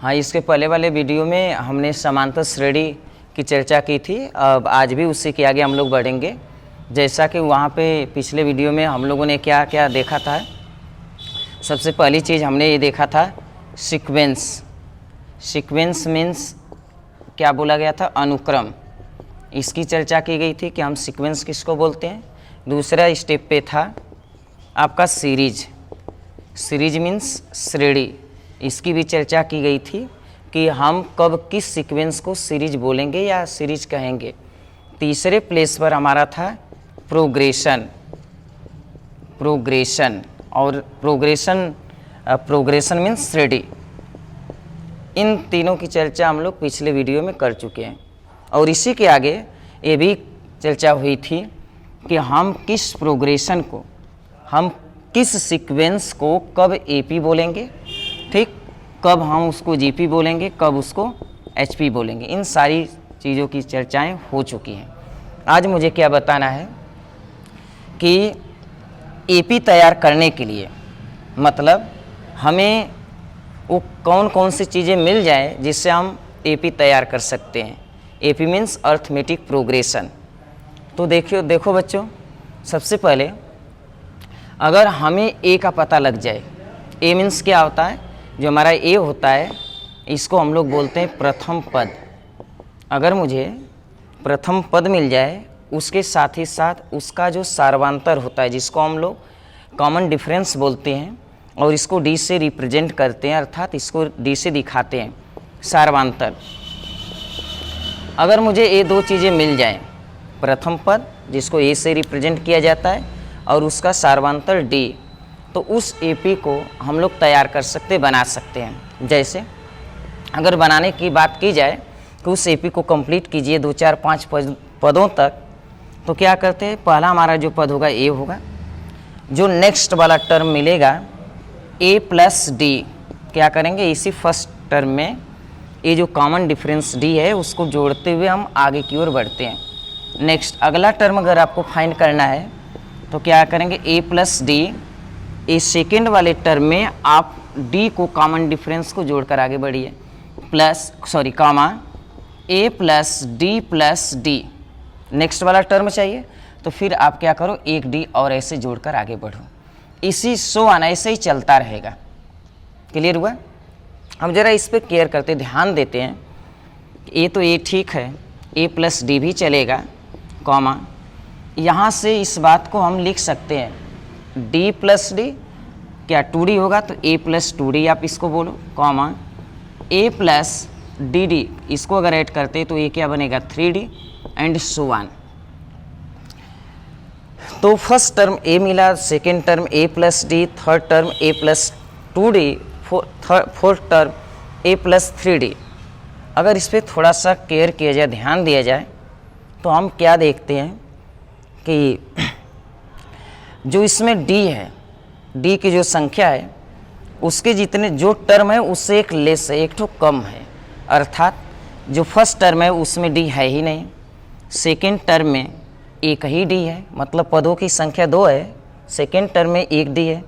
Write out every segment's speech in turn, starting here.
हाँ, इसके पहले वाले वीडियो में हमने समांतर श्रेणी की चर्चा की थी। अब आज भी उसी के आगे हम लोग बढ़ेंगे। जैसा कि वहाँ पे पिछले वीडियो में हम लोगों ने क्या क्या देखा था। सबसे पहली चीज़ हमने ये देखा था सीक्वेंस। सीक्वेंस मीन्स क्या बोला गया था, अनुक्रम। इसकी चर्चा की गई थी कि हम सीक्वेंस किसको बोलते हैं। दूसरा स्टेप पे था आपका सीरीज। सीरीज मीन्स श्रेणी, इसकी भी चर्चा की गई थी कि हम कब किस सीक्वेंस को सीरीज बोलेंगे या सीरीज कहेंगे। तीसरे प्लेस पर हमारा था प्रोग्रेशन। प्रोग्रेशन और प्रोग्रेशन मीन्स श्रेणी। इन तीनों की चर्चा हम लोग पिछले वीडियो में कर चुके हैं। और इसी के आगे ये भी चर्चा हुई थी कि हम किस प्रोग्रेशन को, हम किस सीक्वेंस को कब एपी बोलेंगे, ठीक, कब हम उसको जीपी बोलेंगे, कब उसको एचपी बोलेंगे। इन सारी चीज़ों की चर्चाएं हो चुकी हैं। आज मुझे क्या बताना है कि एपी तैयार करने के लिए मतलब हमें वो कौन कौन सी चीज़ें मिल जाए जिससे हम एपी तैयार कर सकते हैं। AP means arithmetic progression. तो देखो बच्चों, सबसे पहले अगर हमें ए का पता लग जाए, ए मीन्स क्या होता है, जो हमारा ए होता है इसको हम लोग बोलते हैं प्रथम पद। अगर मुझे प्रथम पद मिल जाए, उसके साथ ही साथ उसका जो सार्वांतर होता है जिसको हम लोग कॉमन डिफरेंस बोलते हैं और इसको डी से रिप्रेजेंट करते हैं, अर्थात इसको डी से दिखाते हैं, सार्वांतर। अगर मुझे ये दो चीज़ें मिल जाएं, प्रथम पद जिसको ए से रिप्रेजेंट किया जाता है और उसका सार्वांतर डी, तो उस एपी को हम लोग तैयार कर सकते, बना सकते हैं। जैसे अगर बनाने की बात की जाए तो उस एपी को कंप्लीट कीजिए 2 4 5 पदों तक, तो क्या करते हैं, पहला हमारा जो पद होगा ए होगा, जो नेक्स्ट वाला टर्म मिलेगा ए प्लस डी, क्या करेंगे, इसी फर्स्ट टर्म में ये जो कॉमन डिफरेंस डी है उसको जोड़ते हुए हम आगे की ओर बढ़ते हैं। नेक्स्ट अगला टर्म अगर आपको फाइंड करना है तो क्या करेंगे, ए प्लस डी, इस सेकेंड वाले टर्म में आप डी को कॉमन डिफरेंस को जोड़कर आगे बढ़िए, comma a plus D. Next वाला टर्म चाहिए तो फिर आप क्या करो, एक डी और ऐसे जोड़कर आगे बढ़ो। इसी आना ऐसे ही चलता रहेगा। क्लियर हुआ। हम जरा इस पर केयर करते, ध्यान देते हैं। ए तो ए ठीक है, ए प्लस डी भी चलेगा, कॉमा यहाँ से इस बात को हम लिख सकते हैं डी प्लस डी, क्या 2D होगा तो ए प्लस 2D आप इसको बोलो, comma a plus D D, इसको अगर ऐड करते तो ये क्या बनेगा 3D एंड सो ऑन। तो फर्स्ट टर्म ए मिला, सेकेंड टर्म ए प्लस डी, थर्ड टर्म ए प्लस 2D, फोर्थ टर्म ए प्लस 3D। अगर इस पर थोड़ा सा केयर किया जाए, ध्यान दिया जाए, तो हम क्या देखते हैं कि जो इसमें डी है, डी की जो संख्या है उसके जितने जो टर्म है उससे एक लेस है, एक ठो कम है। अर्थात जो फर्स्ट टर्म है उसमें डी है ही नहीं, सेकेंड टर्म में एक ही डी है, मतलब पदों की संख्या 2 है, सेकेंड टर्म में एक डी है,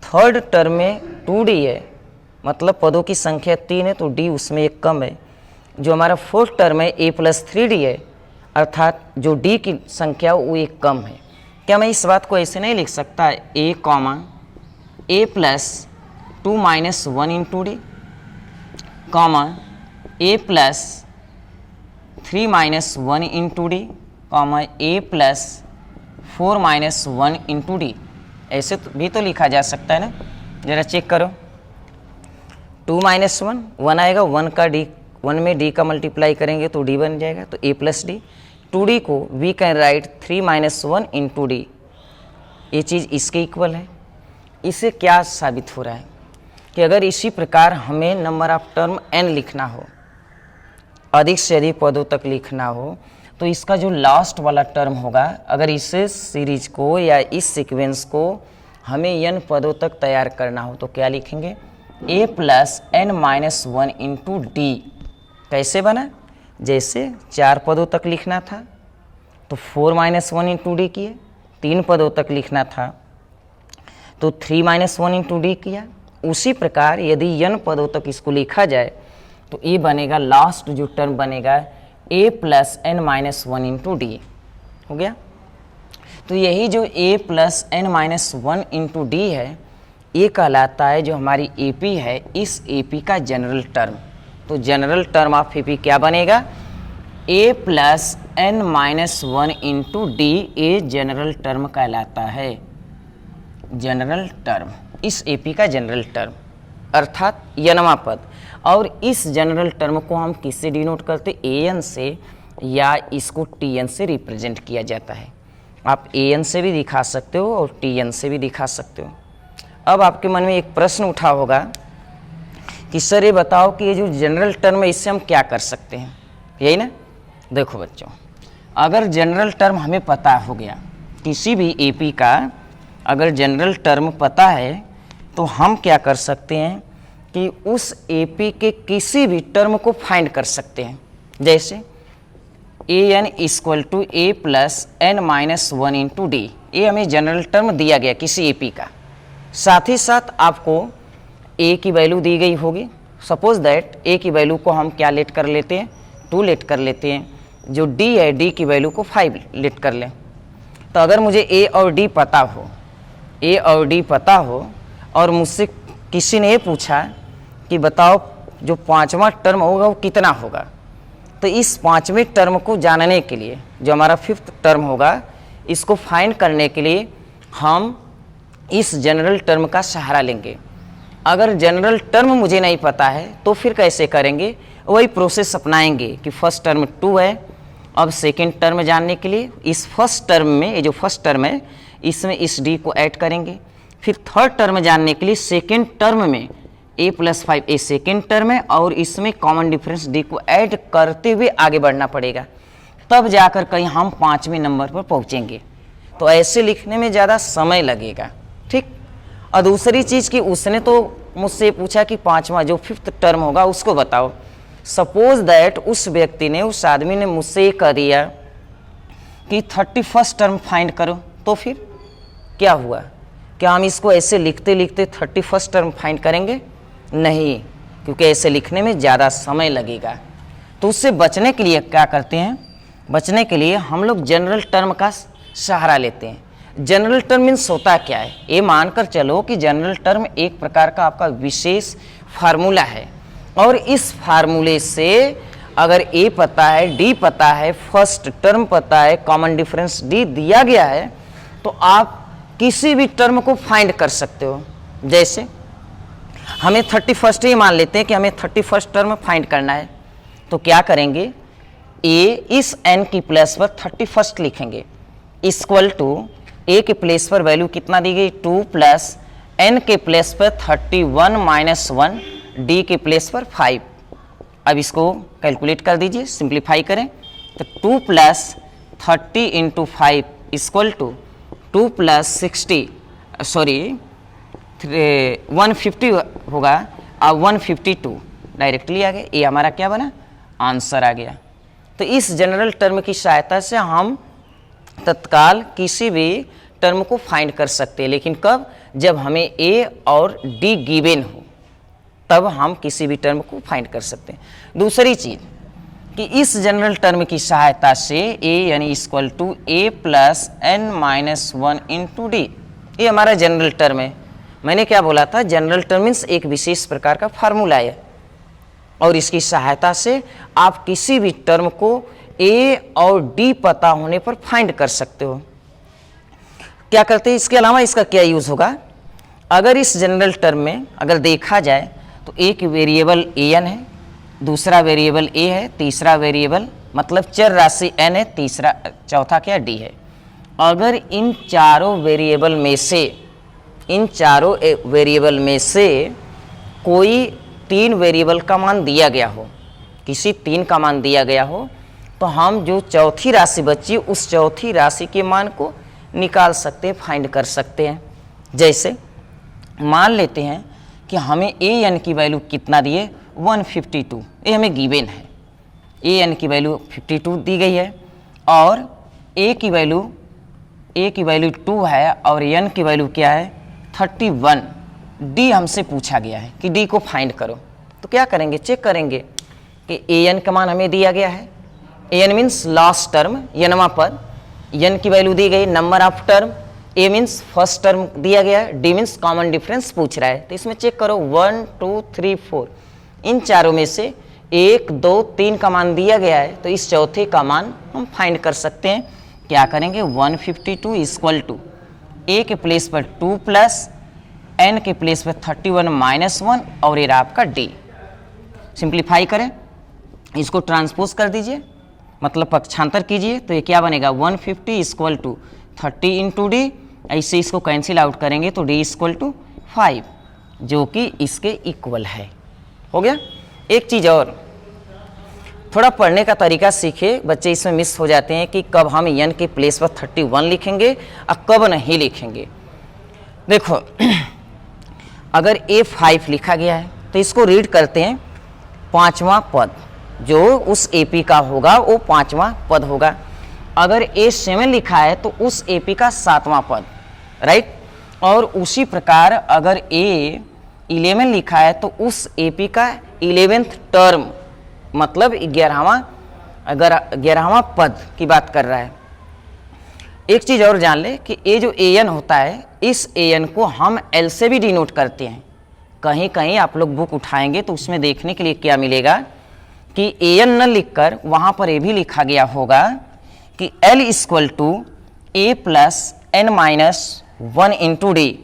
थर्ड टर्म में 2D है, मतलब पदों की संख्या 3 है तो डी उसमें एक कम है। जो हमारा फोर्थ टर्म है ए प्लस 3D है, अर्थात जो डी की संख्या वो एक कम है। क्या मैं इस बात को ऐसे नहीं लिख सकता, a comma a plus 2 minus 1 into d, comma a plus 3 minus 1 into d, comma a plus 4 minus 1 into d. ऐसे भी तो लिखा जा सकता है ना। जरा चेक करो, 2 माइनस 1 आएगा, 1 में डी का मल्टीप्लाई करेंगे तो डी बन जाएगा, तो ए प्लस डी। 2D को we can write 3 minus 1 into D, ये चीज़ इसके इक्वल है। इससे क्या साबित हो रहा है कि अगर इसी प्रकार हमें नंबर ऑफ टर्म n लिखना हो, अधिक से अधिक पदों तक लिखना हो, तो इसका जो लास्ट वाला टर्म होगा, अगर इस सीरीज को या इस सीक्वेंस को हमें n पदों तक तैयार करना हो तो क्या लिखेंगे, a plus n minus 1 into D. कैसे बना, जैसे 4 पदों तक लिखना था तो 4 माइनस 1 इंटू डी किए, 3 पदों तक लिखना था तो 3 माइनस 1 इंटू डी किया। उसी प्रकार यदि n पदों तक इसको लिखा जाए तो ये बनेगा लास्ट जो टर्म बनेगा a plus N minus one into D हो गया। तो यही जो a plus N minus one into D है ये कहलाता है जो हमारी AP है, इस AP का जनरल टर्म। तो जनरल टर्म ऑफ AP क्या बनेगा, a plus N minus one into D, ये जनरल टर्म कहलाता है, जनरल टर्म, इस AP का जनरल टर्म अर्थात यनवा पद। और इस जनरल टर्म को हम किससे डिनोट करते, an से, या इसको tn से रिप्रेजेंट किया जाता है। आप an से भी दिखा सकते हो और tn से भी दिखा सकते हो। अब आपके मन में एक प्रश्न उठा होगा कि सर ये बताओ कि ये जो जनरल टर्म है इससे हम क्या कर सकते हैं, यही ना। देखो बच्चों, अगर जनरल टर्म हमें पता हो गया, किसी भी AP का अगर जनरल टर्म पता है तो हम क्या कर सकते हैं कि उस AP के किसी भी टर्म को फाइंड कर सकते हैं। जैसे an equal to a plus N minus one into D, ये हमें जनरल टर्म दिया गया किसी AP का। साथ ही साथ आपको a की वैल्यू दी गई होगी। सपोज दैट a की वैल्यू को हम क्या लेट कर लेते हैं, 2 लेट कर लेते हैं। जो d है, d की वैल्यू को 5 लेट कर लें। तो अगर मुझे a और d पता हो, a और d पता हो और मुझसे किसी ने ये पूछा कि बताओ जो 5वां टर्म होगा वो कितना होगा, तो इस 5वें टर्म को जानने के लिए, जो हमारा 5th टर्म होगा, इसको फाइंड करने के लिए हम इस जनरल टर्म का सहारा लेंगे। अगर जनरल टर्म मुझे नहीं पता है तो फिर कैसे करेंगे, वही प्रोसेस अपनाएंगे कि फर्स्ट टर्म 2 है, अब सेकेंड टर्म जानने के लिए इस फर्स्ट टर्म में, ये जो फर्स्ट टर्म है इसमें इस d को ऐड करेंगे। फिर थर्ड टर्म जानने के लिए सेकेंड टर्म में a plus 5 A second term है और इसमें कॉमन डिफरेंस d को ऐड करते हुए आगे बढ़ना पड़ेगा, तब जाकर कहीं हम 5वें नंबर पर पहुंचेंगे। तो ऐसे लिखने में ज़्यादा समय लगेगा, ठीक। और दूसरी चीज़ कि उसने तो मुझसे पूछा कि 5वां जो 5th टर्म होगा उसको बताओ। सपोज दैट उस व्यक्ति ने, उस आदमी ने मुझसे ये कह दिया कि 31st टर्म फाइंड करो, तो फिर क्या हुआ, क्या हम इसको ऐसे लिखते लिखते 31st टर्म फाइंड करेंगे? नहीं, क्योंकि ऐसे लिखने में ज़्यादा समय लगेगा। तो उससे बचने के लिए क्या करते हैं, बचने के लिए हम लोग जनरल टर्म का सहारा लेते हैं। जनरल टर्म मीन्स होता क्या है, ये मानकर चलो कि जनरल टर्म एक प्रकार का आपका विशेष फार्मूला है, और इस फार्मूले से अगर a पता है, d पता है, फर्स्ट टर्म पता है, कॉमन डिफरेंस d दिया गया है, तो आप किसी भी टर्म को फाइंड कर सकते हो। जैसे हमें 31st ही मान लेते हैं कि हमें 31st टर्म फाइंड करना है, तो क्या करेंगे, a इस n की प्लेस पर 31st लिखेंगे, इक्वल टू a के प्लेस पर वैल्यू कितना दी गई 2 प्लस n के प्लेस पर 31 माइनस 1, d के प्लेस पर 5। अब इसको कैलकुलेट कर दीजिए, सिंप्लीफाई करें तो 2 plus 30 into 5 equal to 2 plus 60 150 होगा, अब 152 डायरेक्टली आ गया। ये हमारा क्या बना, आंसर आ गया। तो इस जनरल टर्म की सहायता से हम तत्काल किसी भी टर्म को फाइंड कर सकते हैं, लेकिन कब, जब हमें a और d गिवन हो, तब हम किसी भी टर्म को फाइंड कर सकते हैं। दूसरी चीज़ कि इस जनरल टर्म की सहायता से a यानी equal to a plus N minus 1 into D, ये हमारा जनरल टर्म है। मैंने क्या बोला था, जनरल टर्म मीन्स एक विशेष प्रकार का फार्मूला है, और इसकी सहायता से आप किसी भी टर्म को a और d पता होने पर फाइंड कर सकते हो। क्या करते हैं, इसके अलावा इसका क्या यूज़ होगा, अगर इस जनरल टर्म में अगर देखा जाए तो एक वेरिएबल an है, दूसरा वेरिएबल a है, तीसरा वेरिएबल मतलब चर राशि n है, तीसरा चौथा क्या d है। अगर इन चारों वेरिएबल में से कोई 3 वेरिएबल का मान दिया गया हो, किसी 3 का मान दिया गया हो, तो हम जो चौथी राशि बची उस चौथी राशि के मान को निकाल सकते हैं, फाइंड कर सकते हैं। जैसे मान लेते हैं कि हमें an की वैल्यू कितना दिए 152, ये हमें गिवन है, an की वैल्यू 52 दी गई है, और a की वैल्यू 2 है और n की वैल्यू क्या है 31। d हमसे पूछा गया है कि d को फाइंड करो, तो क्या करेंगे, चेक करेंगे कि ए एन का मान हमें दिया गया है, A N means last term, यनवा पद, एन की वैल्यू दी गई, number of term, A means first term दिया गया है, डी मीन्स कॉमन डिफरेंस पूछ रहा है। तो इसमें चेक करो 1 2 3 4, इन चारों में से 1 2 3 का मान दिया गया है, तो इस चौथे का मान हम फाइंड कर सकते हैं। क्या करेंगे, 152 इक्वल टू ए के प्लेस पर 2 प्लस एन के प्लेस पर 31 माइनस 1 और ये आपका डी। सिंप्लीफाई करें, इसको ट्रांसपोज कर दीजिए, मतलब पक्षांतर कीजिए, तो ये क्या बनेगा 150 इक्वल टू 30 इंटू डी, ऐसे इसको कैंसिल आउट करेंगे तो डी इक्वल टू 5, जो कि इसके इक्वल है। हो गया। एक चीज़ और, थोड़ा पढ़ने का तरीका सीखे, बच्चे इसमें मिस हो जाते हैं कि कब हम एन के प्लेस पर 31 लिखेंगे और कब नहीं लिखेंगे। देखो अगर A5 लिखा गया है तो इसको रीड करते हैं, पांचवा पद जो उस AP का होगा वो पांचवा पद होगा। अगर A7 लिखा है तो उस AP का सातवां पद, राइट। और उसी प्रकार अगर A11 लिखा है तो उस AP का 11th टर्म, मतलब 11वां पद की बात कर रहा है। एक चीज़ और जान ले कि ये जो AN होता है, इस AN को हम L से भी डिनोट करते हैं। कहीं कहीं आप लोग बुक उठाएंगे तो उसमें देखने के लिए क्या मिलेगा कि AN न लिखकर वहाँ पर ये भी लिखा गया होगा कि L equal to A plus N minus 1 into D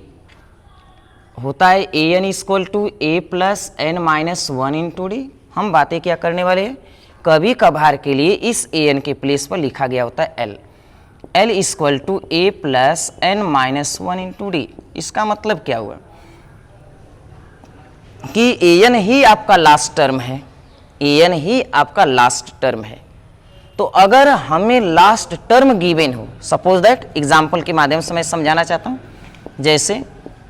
होता है। AN equal to A plus N minus 1 into D. हम बातें क्या करने वाले हैं, कभी कभार के लिए इस AN के प्लेस पर लिखा गया होता है L, L equal to A plus N minus 1 into D. इसका मतलब क्या हुआ कि AN ही आपका लास्ट टर्म है, AN ही आपका लास्ट टर्म है। तो अगर हमें लास्ट टर्म गिवन हो, सपोज दैट एग्जाम्पल के माध्यम से मैं समझाना चाहता हूँ, जैसे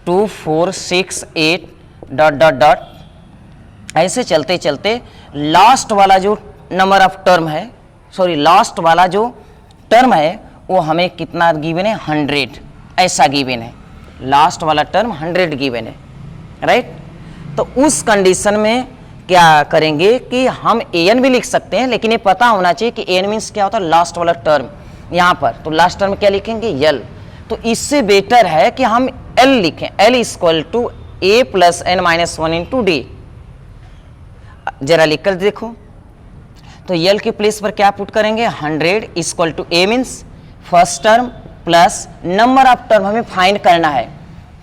2 4 6 8 डॉट डॉट डॉट, ऐसे चलते चलते लास्ट वाला जो नंबर ऑफ टर्म है, सॉरी लास्ट वाला जो टर्म है वो हमें कितना गिवन है, 100, ऐसा गिवन है। लास्ट वाला टर्म 100 गिवन है, राइट। तो उस कंडीशन में क्या करेंगे कि हम AN भी लिख सकते हैं, लेकिन ये पता होना चाहिए कि AN मीन्स क्या होता है, लास्ट वाला टर्म। यहाँ पर तो लास्ट टर्म क्या लिखेंगे, L। तो इससे बेटर है कि हम L लिखें, L equal to A plus N minus 1 into D. जरा लिख कर देखो, तो L के प्लेस पर क्या पुट करेंगे, 100 equal to A means first term plus number of term हमें फाइंड करना है,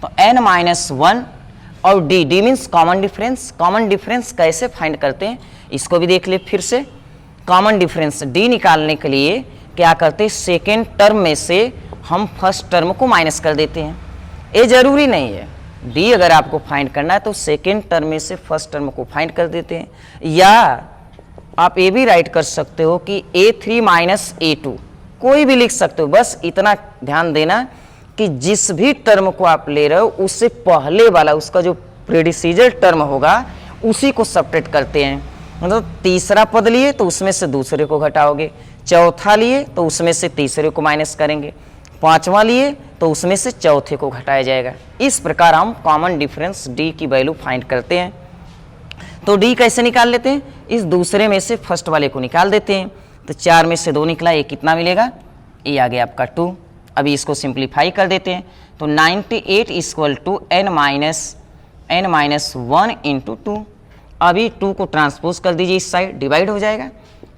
तो N माइनस 1 और D means common difference. Common difference कैसे फाइंड करते हैं इसको भी देख ले फिर से। कॉमन डिफरेंस डी निकालने के लिए क्या करते हैं, सेकेंड टर्म में से हम फर्स्ट टर्म को माइनस कर देते हैं। ये जरूरी नहीं है, डी अगर आपको फाइंड करना है तो सेकेंड टर्म में से फर्स्ट टर्म को फाइंड कर देते हैं, या आप ये भी राइट कर सकते हो कि A3 माइनस A2, कोई भी लिख सकते हो। बस इतना ध्यान देना कि जिस भी टर्म को आप ले रहे हो उससे पहले वाला उसका जो प्रेडिसीजर टर्म होगा उसी को सब्ट्रैक्ट करते हैं। मतलब तीसरा पद लिए तो उसमें से दूसरे को घटाओगे, चौथा लिए तो उसमें से तीसरे को माइनस करेंगे, पांचवा लिए तो उसमें से चौथे को घटाया जाएगा। इस प्रकार हम कॉमन डिफरेंस डी की वैल्यू फाइंड करते हैं। तो डी कैसे निकाल लेते हैं, इस दूसरे में से फर्स्ट वाले को निकाल देते हैं। तो 4 में से 2 निकला, ये कितना मिलेगा, ये आ गया आपका 2। अभी इसको सिंप्लीफाई कर देते हैं, तो 98 equal to n minus 1 into 2। अभी 2 को ट्रांसपोज कर दीजिए, इस साइड डिवाइड हो जाएगा,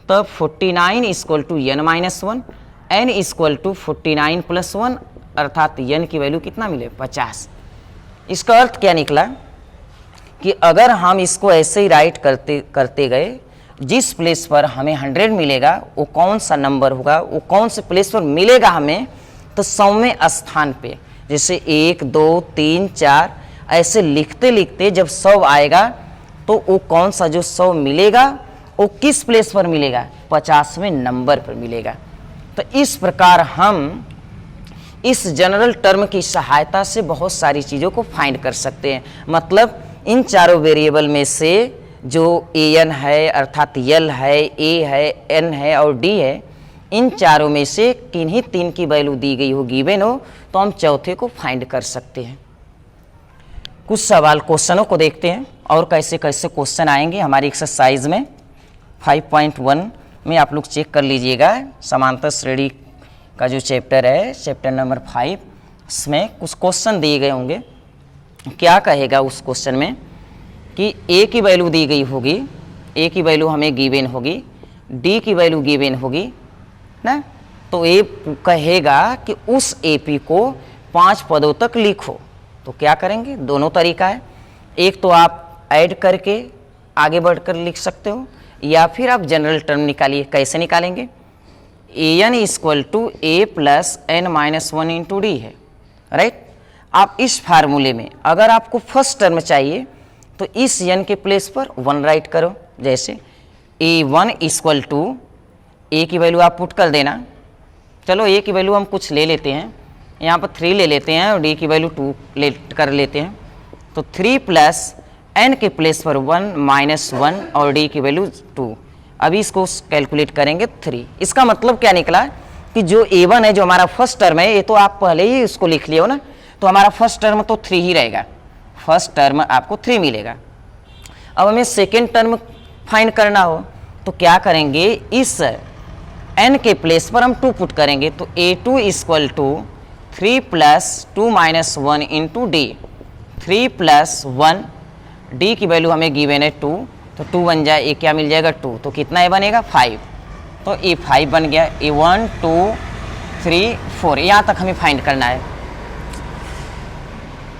तब 49 equal to n minus 1, n equal to 49 plus 1, अर्थात n की वैल्यू कितना मिले, 50। इसका अर्थ क्या निकला कि अगर हम इसको ऐसे ही राइट करते गए, जिस प्लेस पर हमें 100 मिलेगा वो कौन सा नंबर होगा, वो कौन से प्लेस पर मिलेगा हमें, तो 100वें स्थान पे, जैसे 1 2 3 4 ऐसे लिखते लिखते जब 100 आएगा तो वो कौन सा जो 100 मिलेगा वो किस प्लेस पर मिलेगा, 50वें नंबर पर मिलेगा। तो इस प्रकार हम इस जनरल टर्म की सहायता से बहुत सारी चीज़ों को फाइंड कर सकते हैं। मतलब इन चारों वेरिएबल में से जो AN है अर्थात L है, A है, N है और D है, इन चारों में से किन्हीं 3 की वैल्यू दी गई हो, गिवन हो, तो हम चौथे को फाइंड कर सकते हैं। कुछ सवाल क्वेश्चनों को देखते हैं और कैसे कैसे क्वेश्चन आएंगे हमारी एक्सरसाइज में। 5.1 में आप लोग चेक कर लीजिएगा, समांतर श्रेणी का जो चैप्टर है, चैप्टर नंबर 5, इसमें कुछ क्वेश्चन दिए गए होंगे। क्या कहेगा उस क्वेश्चन में कि ए की वैल्यू दी गई होगी, ए की वैल्यू हमें गिवन होगी, डी की वैल्यू गिवन होगी ना, तो ए कहेगा कि उस एपी को 5 पदों तक लिखो। तो क्या करेंगे, दोनों तरीका है, एक तो आप ऐड करके आगे बढ़कर लिख सकते हो, या फिर आप जनरल टर्म निकालिए। कैसे निकालेंगे, a n equal to A plus N minus 1 into D है, राइट। आप इस फार्मूले में अगर आपको फर्स्ट टर्म चाहिए तो इस एन के प्लेस पर 1 राइट करो। जैसे A1 इक्वल टू, ए की वैल्यू आप पुट कर देना, चलो ए की वैल्यू हम कुछ ले लेते हैं, यहाँ पर 3 ले लेते हैं और डी की वैल्यू 2 कर लेते हैं। तो 3 प्लस एन के प्लेस पर 1 माइनस 1 और डी की वैल्यू 2। अभी इसको कैलकुलेट करेंगे 3। इसका मतलब क्या निकला कि जो A1 है, जो हमारा फर्स्ट टर्म है, ये तो आप पहले ही इसको लिख लियो ना, तो हमारा फर्स्ट टर्म तो 3 ही रहेगा, फर्स्ट टर्म आपको 3 मिलेगा। अब हमें सेकेंड टर्म फाइंड करना हो तो क्या करेंगे, इस n के प्लेस पर हम 2 पुट करेंगे। तो A2 equal to 3 plus 2 minus 1 into D, 3 plus 1, D की वैल्यू हमें गिवन है 2, तो 2 बन जाए, ए क्या मिल जाएगा 2, तो कितना ए बनेगा 5। तो ए 5 बन गया। ए 1 2 3 4 यहाँ तक हमें फाइंड करना है।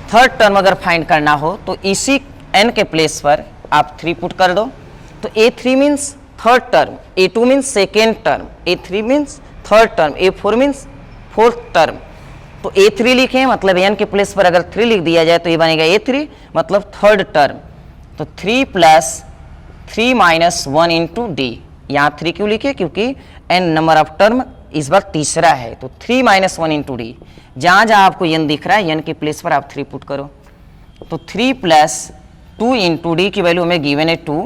थर्ड टर्म अगर फाइंड करना हो तो इसी n के प्लेस पर आप 3 पुट कर दो। तो A3 means third term, A2 means second term, A3 means third term, A4 means fourth term. तो A3 लिखें, मतलब n के प्लेस पर अगर 3 लिख दिया जाए तो ये बनेगा A3, मतलब थर्ड टर्म। तो 3 प्लस 3 माइनस 1 इंटू डी, यहाँ 3 क्यों लिखे, क्योंकि n नंबर ऑफ टर्म इस बार तीसरा है। तो 3 माइनस 1 इंटू डी, जहाँ जहाँ आपको n दिख रहा है n के प्लेस पर आप 3 पुट करो। तो 3 प्लस 2 इंटू डी की वैल्यू हमें गिवन है 2,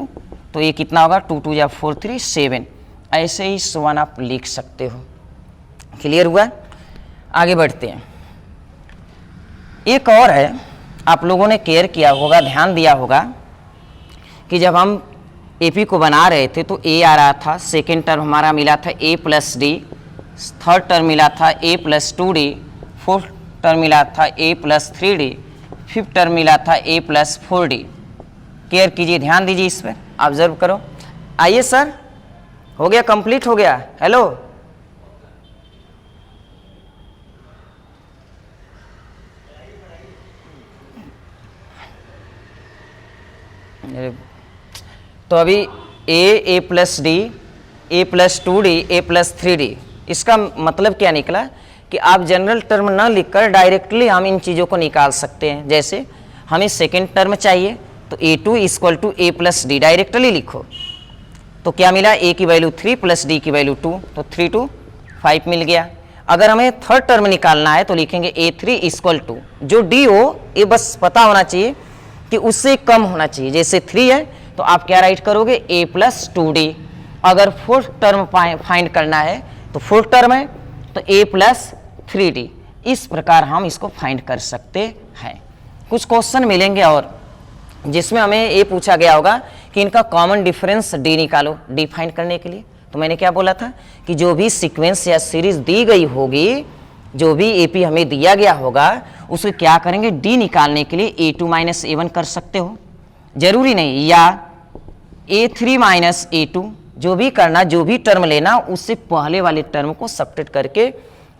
तो ये कितना होगा, 2 2 या 4 3 7। ऐसे ही 1 आप लिख सकते हो। क्लियर हुआ, आगे बढ़ते हैं। एक और है, आप लोगों ने केयर किया होगा, ध्यान दिया होगा कि जब हम एपी को बना रहे थे तो ए आ रहा था, सेकेंड टर्म हमारा मिला था ए प्लस डी, थर्ड टर्म मिला था ए प्लस 2d, फोर्थ टर्म मिला था ए प्लस 3d, फिफ्थ टर्म मिला था ए प्लस 4d। केयर कीजिए, ध्यान दीजिए, इस पर ऑब्जर्व करो। आइए सर, हो गया, कंप्लीट हो गया, हेलो। तो अभी ए प्लस डी, ए प्लस 2d, ए प्लस 3d, इसका मतलब क्या निकला कि आप जनरल टर्म ना लिखकर डायरेक्टली हम इन चीज़ों को निकाल सकते हैं। जैसे हमें सेकेंड टर्म चाहिए तो A2 equal to A plus D directly लिखो, तो क्या मिला, ए की वैल्यू 3 प्लस डी की वैल्यू 2, तो 3 2 5 मिल गया। अगर हमें थर्ड टर्म निकालना है तो लिखेंगे A3 इक्वल टू, जो डी हो ये बस पता होना चाहिए कि उससे कम होना चाहिए। जैसे 3 है तो आप क्या राइट करोगे, ए प्लस 2d। अगर फोर्थ टर्म फाइंड करना है तो फोर्थ टर्म है तो ए प्लस 3d। इस प्रकार हम इसको फाइंड कर सकते हैं। कुछ क्वेश्चन मिलेंगे और जिसमें हमें ये पूछा गया होगा कि इनका कॉमन डिफरेंस डी निकालो, डी फाइंड करने के लिए। तो मैंने क्या बोला था कि जो भी सीक्वेंस या सीरीज दी गई होगी, जो भी एपी हमें दिया गया होगा, उसको क्या करेंगे, डी निकालने के लिए A2 माइनस A1 कर सकते हो, जरूरी नहीं, या A3 माइनस A2, जो भी करना, जो भी टर्म लेना, उससे पहले वाले टर्म को सब्ट्रैक्ट करके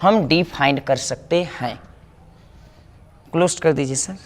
हम डी फाइंड कर सकते हैं। क्लोज कर दीजिए सर।